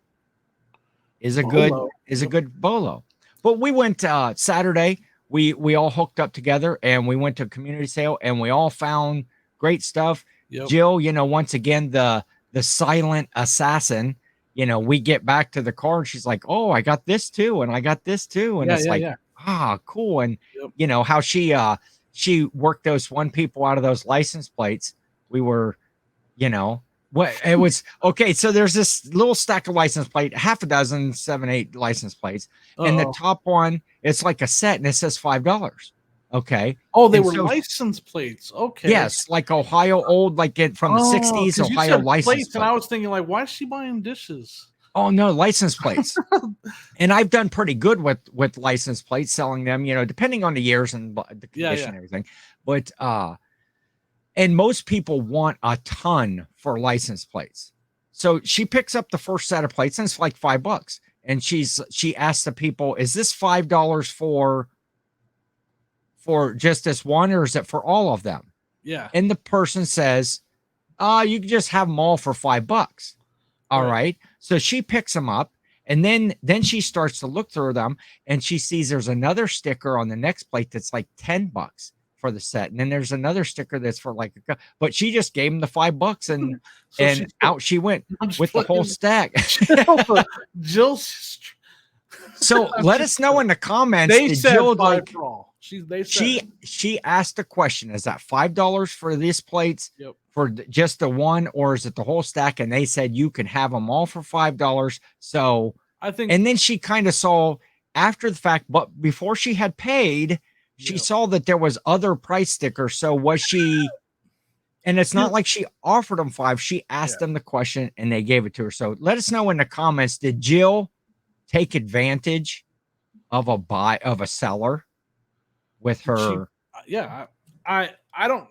is a good bolo. But we went Saturday. We all hooked up together and we went to a community sale and we all found great stuff. Yep. Jill, once again the silent assassin. We get back to the car and she's like, "Oh, I got this too, and I got this too," and cool. And how she worked those one people out of those license plates. We were, what it was. Okay, so there's this little stack of license plate, half a dozen, 7, 8 license plates, and the top one, it's like a set, and it says $5. Okay. Oh, they were license plates. Okay. Yes, like Ohio old, like it from the 60s, Ohio license plates. And I was thinking, like, why is she buying dishes? Oh no, license plates. And I've done pretty good with license plates, selling them, depending on the years and the condition and everything. But and most people want a ton for license plates. So she picks up the first set of plates and it's like $5. And she asks the people, is this $5 for just this one, or is it for all of them? Yeah. And the person says, you can just have them all for $5. All right. So she picks them up and then she starts to look through them and she sees there's another sticker on the next plate that's like $10 for the set. And then there's another sticker that's for like, but she just gave him the $5 and out she went with the whole stack. Jill's. So let us know in the comments. They said Jill, like, for all. She asked the question, is that $5 for these plates for just the one, or is it the whole stack? And they said you can have them all for $5. So I think, and then she kind of saw after the fact, but before she had paid, she saw that there was other price stickers. So was she, and it's not like she offered them $5. She asked them the question and they gave it to her. So let us know in the comments, did Jill take advantage of a seller with her? I don't.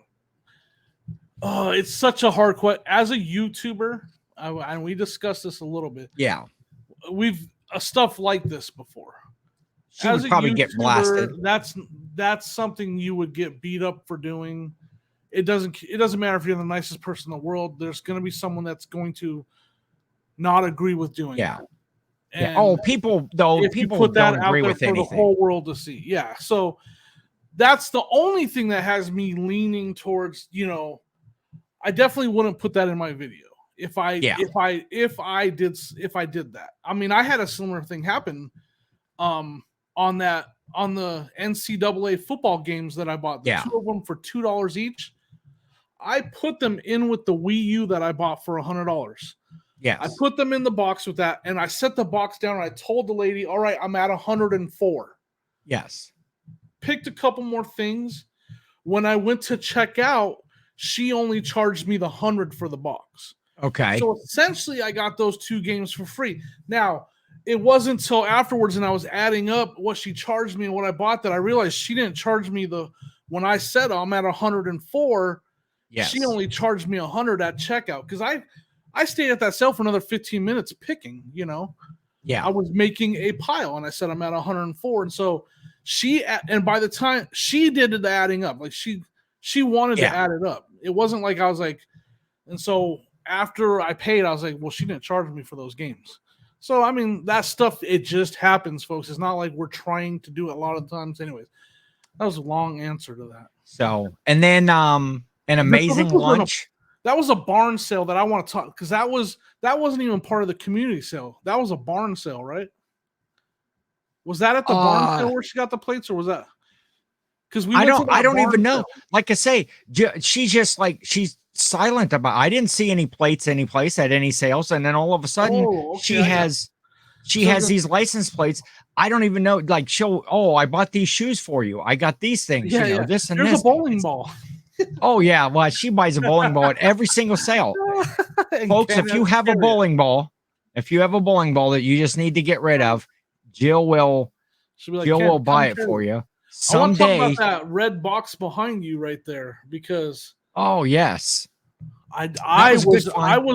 Oh, it's such a hard question. As a YouTuber, and we discussed this a little bit. Yeah, we've stuff like this before. She would probably get blasted. That's something you would get beat up for doing. It doesn't matter if you're the nicest person in the world. There's going to be someone that's going to not agree with doing it. And people put that don't agree with anything. For the whole world to see. Yeah. So that's the only thing that has me leaning towards, I definitely wouldn't put that in my video if I did that. I mean, I had a similar thing happen on the NCAA football games that I bought. The 2 of them for $2 each. I put them in with the Wii U that I bought for $100. Yes. I put them in the box with that, and I set the box down, and I told the lady, all right, I'm at 104. Yes. Picked a couple more things. When I went to check out, she only charged me the 100 for the box. Okay. So essentially, I got those 2 games for free. Now, it wasn't until afterwards, and I was adding up what she charged me and what I bought, that I realized she didn't charge me when I said I'm at 104, she only charged me 100 at checkout, because I stayed at that sale for another 15 minutes picking, I was making a pile, and I said I'm at 104. And so and by the time she did the adding up, like she wanted to add it up. It wasn't like I was like, and so after I paid, I was like, well, she didn't charge me for those games. So, I mean, that stuff, it just happens, folks. It's not like we're trying to do it a lot of times. Anyways, that was a long answer to that. So, and then an amazing lunch. That was a barn sale that I want to talk, because that wasn't even part of the community sale. That was a barn sale, right? Was that at the barn sale where she got the plates, or was that? Because I don't even know. Like I say, she's just like, she's silent about. I didn't see any plates anyplace at any sales, and then all of a sudden she has these license plates. I don't even know. Like I bought these shoes for you. I got these things. This and There's this. a bowling ball. Oh yeah, well she buys a bowling ball at every single sale. Folks, if you have a bowling ball that you just need to get rid of, Jill will buy it for you someday. I want to talk about that red box behind you right there, because oh yes, I was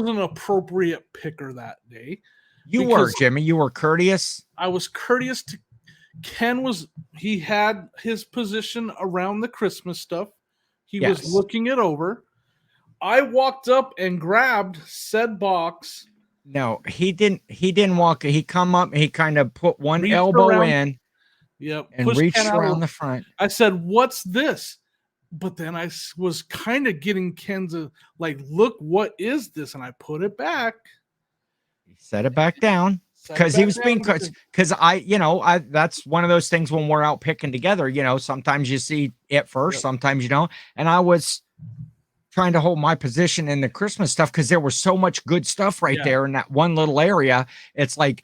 an appropriate picker that day. You were, Jimmy. You were courteous. I was courteous to Ken. He had his position around the Christmas stuff. He was looking it over. I walked up and grabbed said box. No, he didn't walk. He come up. He kind of put one elbow in. Yep. And reached around the front. I said, "What's this?" But then I was kind of getting Ken to like, "Look, what is this?" And I put it back. He set it back down because he was being because that's one of those things when we're out picking together. Sometimes you see it first, sometimes you don't. And I was trying to hold my position in the Christmas stuff because there was so much good stuff right there in that one little area. It's like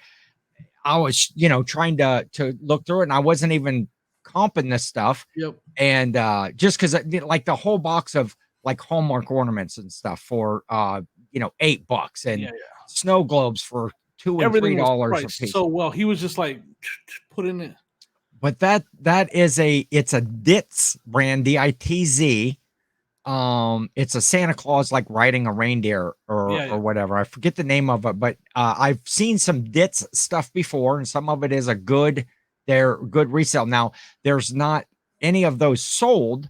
I was, trying to look through it, and I wasn't even comping this stuff. Yep. And just because like the whole box of like Hallmark ornaments and stuff for $8 and snow globes for $2 and $3 a piece. So well, he was just like put in it. But it's a Ditz brand, DITZ. It's a Santa Claus like riding a reindeer or whatever. I forget the name of it, but I've seen some Ditz stuff before, and some of it is they're good resale. Now there's not any of those sold,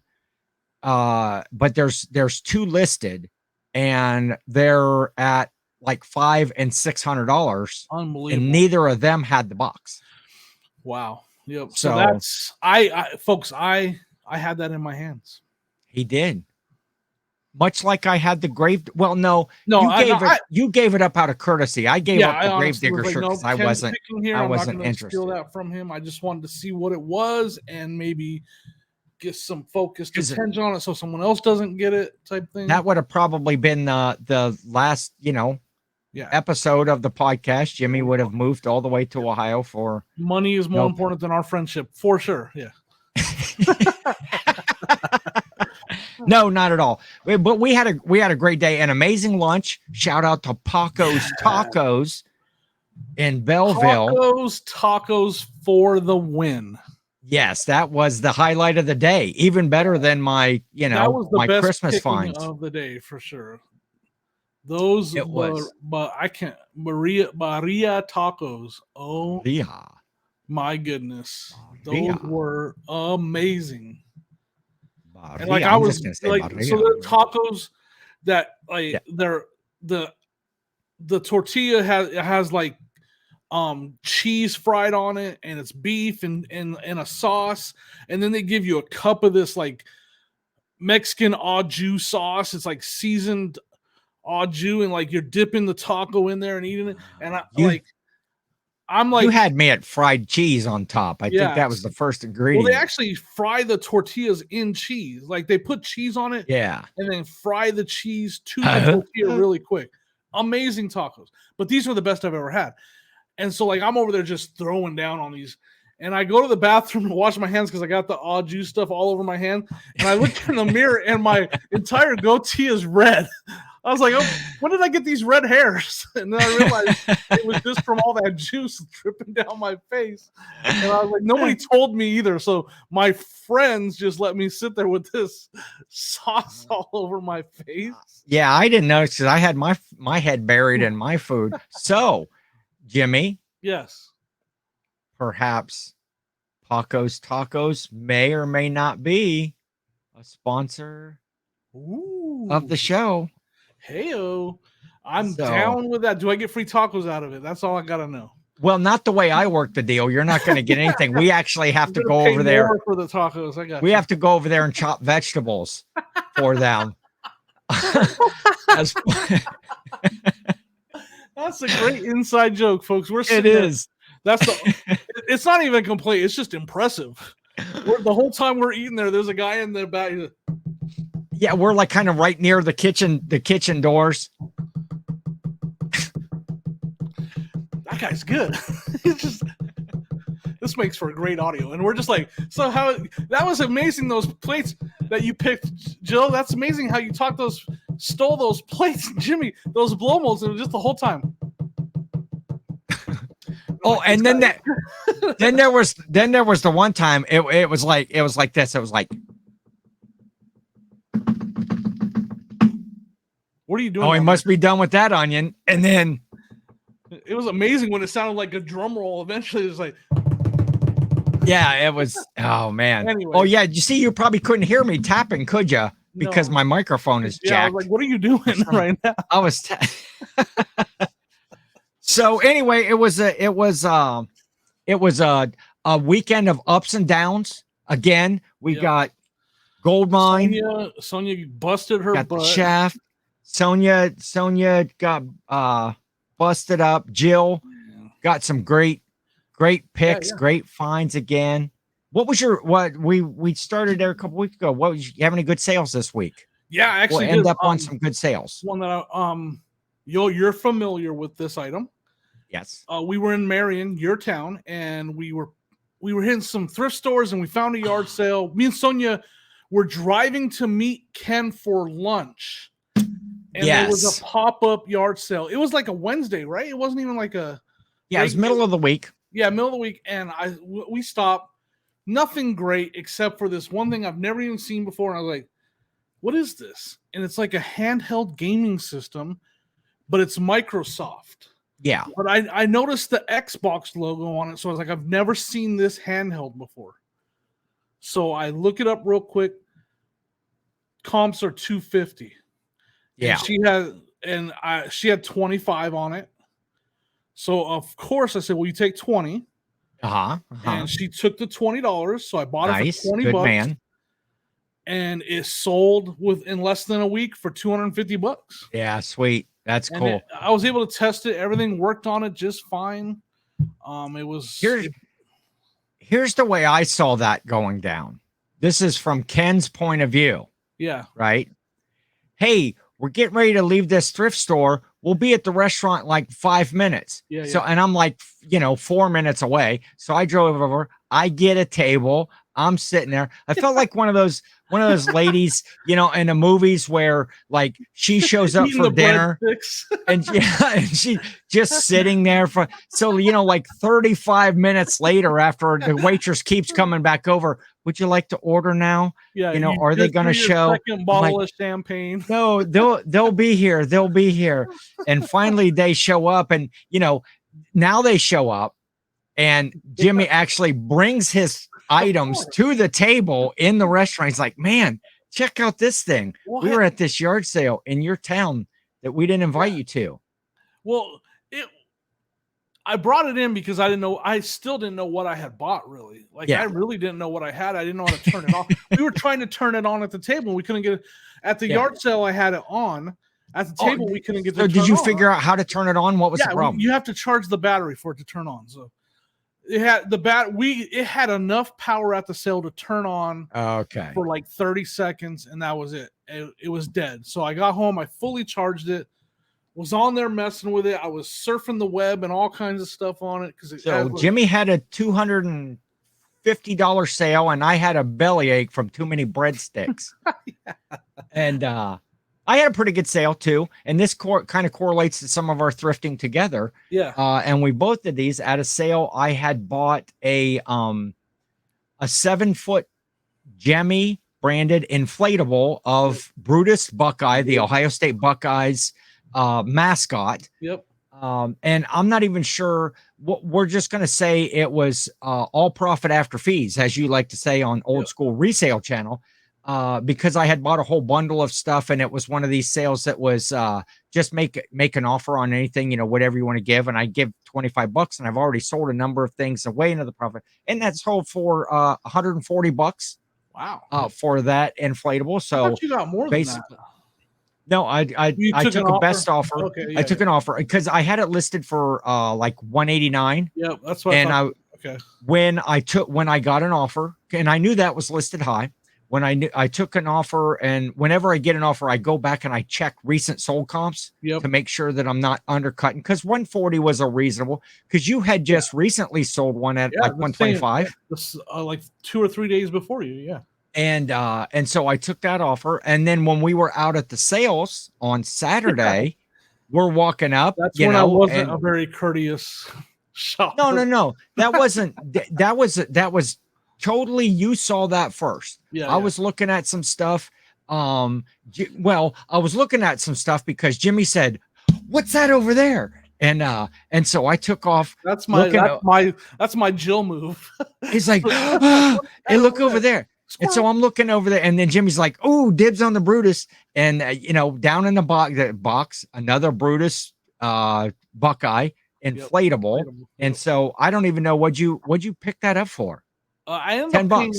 but there's 2 listed, and they're at like $500 and $600. Unbelievable. And neither of them had the box. Wow. Yep. So that's folks, I had that in my hands. He did. Much like I had the grave. Well, no, you gave it up out of courtesy. I gave up the Gravedigger shirt because I wasn't interested. Steal that from him. I just wanted to see what it was and maybe get some focused attention on it so someone else doesn't get it, type thing. That would have probably been the last, episode of the podcast. Jimmy would have moved all the way to Ohio for money is more important than our friendship, for sure. Yeah. No, not at all. But we had a great day, an amazing lunch. Shout out to Paco's Tacos in Belleville. Paco's Tacos for the win. Yes, that was the highlight of the day. Even better than my, that was the my best Christmas finds of the day for sure. Those but I can't Maria tacos. Oh, my goodness, those were amazing. And like I was like, so the tacos that they're the tortilla has like cheese fried on it, and it's beef and a sauce, and then they give you a cup of this like Mexican au jus sauce. It's like seasoned au jus, and like you're dipping the taco in there and eating it. And I'm like, you had me at fried cheese on top. I think that was the first ingredient. Well, they actually fry the tortillas in cheese. Like they put cheese on it, and then fry the cheese to the tortilla really quick. Amazing tacos. But these were the best I've ever had. And so like I'm over there just throwing down on these. And I go to the bathroom to wash my hands because I got the au jus stuff all over my hand. And I look in the mirror and my entire goatee is red. I was like, oh, when did I get these red hairs? And then I realized it was just from all that juice dripping down my face. And I was like, nobody told me either. So my friends just let me sit there with this sauce all over my face. Yeah, I didn't notice because I had my head buried in my food. So, Jimmy. Yes. Perhaps Paco's Tacos may or may not be a sponsor of the show. Hey-o. I'm down with that. Do I get free tacos out of it? That's all I got to know. Well, not the way I work the deal. You're not going to get anything. We actually have to go over there for the tacos. I got we have to go over there and chop vegetables for them. That's a great inside joke, folks. It is. It's not even complete. It's just impressive. The whole time we're eating there's a guy in the back. Yeah, we're like kind of right near the kitchen doors. That guy's good. It's just, this makes for great audio. And we're just like, so how, that was amazing. Those plates that you picked, Jill, that's amazing how you stole those plates, Jimmy, those blow molds, and just the whole time. Oh, and then then there was the one time it was like this. It was like, what are you doing? Oh, he must be done with that onion. And then it was amazing when it sounded like a drum roll. Eventually, it was like, yeah, it was. Oh man. Anyway. Oh yeah. You see, you probably couldn't hear me tapping, could you? Because my microphone is jacked. I was like, what are you doing right now? I was. So anyway, it was a weekend of ups and downs. Again, we got Goldmine. Sonia busted her butt. The shaft. Sonia got busted up. Jill got some great picks, great finds again. What was we started there a couple weeks ago? You have any good sales this week? Yeah, I actually end up on some good sales. One that you're familiar with this item. Yes. We were in Marion, your town, and we were hitting some thrift stores, and we found a yard sale. Me and Sonia were driving to meet Ken for lunch, and there was a pop-up yard sale. It was like a Wednesday, right? It wasn't even like a it was middle of the week. Yeah, middle of the week, and we stopped. Nothing great except for this one thing I've never even seen before, and I was like, "What is this?" And it's like a handheld gaming system, but it's Microsoft. Yeah. But I noticed the Xbox logo on it, so I was like, I've never seen this handheld before. So I look it up real quick. Comps are $250. Yeah. And she had 25 on it. So of course I said, "Well, you take 20." And she took the $20. So I bought it for $20. Good man. And it sold in less than a week for $250. Yeah, sweet. That's cool. I was able to test it. Everything worked on it just fine. It was here's the way I saw that going down. This is from Ken's point of view. Yeah. Right. Hey, we're getting ready to leave this thrift store. We'll be at the restaurant like 5 minutes. Yeah. So, and I'm like, 4 minutes away. So I drove over. I get a table. I'm sitting there. I felt like one of those ladies, in the movies where like she shows up for dinner and she just sitting there like 35 minutes later after the waitress keeps coming back over. Would you like to order now? Yeah. Are they going to show? Second bottle of champagne. No, they'll be here. They'll be here. And finally they show up, and now they show up, and Jimmy actually brings his items to the table in the restaurant. He's like, "Man, check out this thing. What? We were at this yard sale in your town that we didn't invite you to." Well, I brought it in because I still didn't know what I had bought, really. Like, I really didn't know what I had. I didn't know how to turn it on. We were trying to turn it on at the table, and we couldn't get it. At the yard sale, I had it on. At the table, we couldn't get it. So did you figure out how to turn it on? What was the problem? You have to charge the battery for it to turn on. So it had it had enough power at the sale to turn on for like 30 seconds, and that was it. It was dead. So I got home, I fully charged it, was on there messing with it. I was surfing the web and all kinds of stuff on it. Jimmy had a $250 sale, and I had a bellyache from too many breadsticks. And I had a pretty good sale too, and this kind of correlates to some of our thrifting together. Yeah. And we both did these at a sale. I had bought a 7-foot Jemmy branded inflatable of Brutus Buckeye, the Ohio State Buckeyes mascot. Yep. And I'm not even sure. We're just going to say it was all profit after fees, as you like to say on old school resale channel. Because I had bought a whole bundle of stuff, and it was one of these sales that was just make an offer on anything, whatever you want to give. And I give $25, and I've already sold a number of things away into the profit. And that sold for $140. Wow. For that inflatable. So I thought you got more than that. No, I took a best offer. Okay, I took an offer because I had it listed for like $189. Yeah, that's what. And when I got an offer, and I knew that was listed high. when I took an offer, and whenever I get an offer, I go back and I check recent sold comps to make sure that I'm not undercutting, because 140 was a reasonable, because you had just recently sold one at like 125. Like 2 or 3 days before you. Yeah. And so I took that offer. And then when we were out at the sales on Saturday, we're walking up. That's when I wasn't a very courteous shopper. No. That wasn't, that was totally, you saw that first. I was looking at some stuff. Well, I was looking at some stuff because Jimmy said, "What's that over there?" And so I took off. That's my Jill move. He's like, "Hey, look over there." And so I'm looking over there, and then Jimmy's like, "Oh, dibs on the Brutus." And down in the box, another Brutus Buckeye inflatable. And so I don't even know what'd you pick that up for. I ended up paying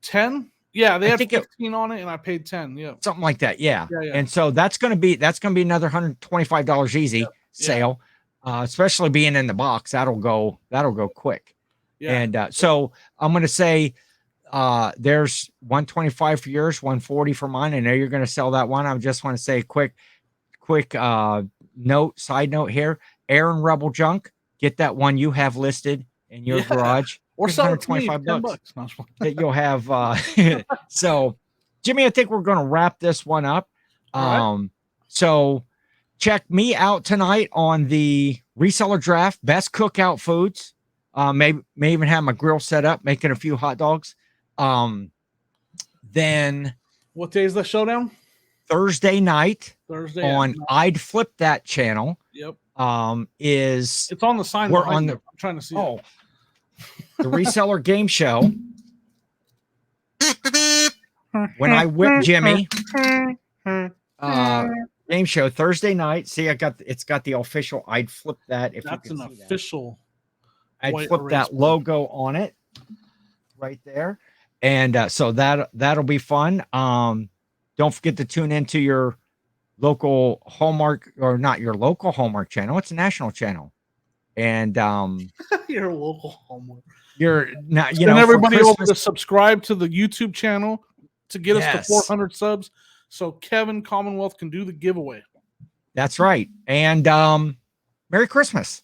$10. Yeah, they had 15 on it, and I paid 10. Yeah, something like that. Yeah. And so that's gonna be another $125 easy sale, especially being in the box. That'll go quick. Yeah. And so I'm gonna say there's 125 for yours, 140 for mine. I know you're gonna sell that one. I just want to say quick side note here. Aaron Rebel Junk, get that one you have listed in your garage. Or sell it to me, $10 that you'll have. So, Jimmy, I think we're going to wrap this one up. So check me out tonight on the reseller draft, best cookout foods. May even have my grill set up, making a few hot dogs. Then what day is the showdown? Thursday night on I'd Flip That channel. Yep. It's on the sign. We're on the. I'm trying to see. Oh. The reseller game show. When I whip Jimmy, game show Thursday night. See, it's got the official I'd Flip That. If that's you can an see official. I'd Flip That logo on it, right there, and so that'll be fun. Don't forget to tune into your local Hallmark, or not your local Hallmark channel. It's a national channel. And your local Hallmark. You're not, and everybody over to subscribe to the YouTube channel to get us to 400 subs, so Kevin Commonwealth can do the giveaway. That's right. And Merry Christmas.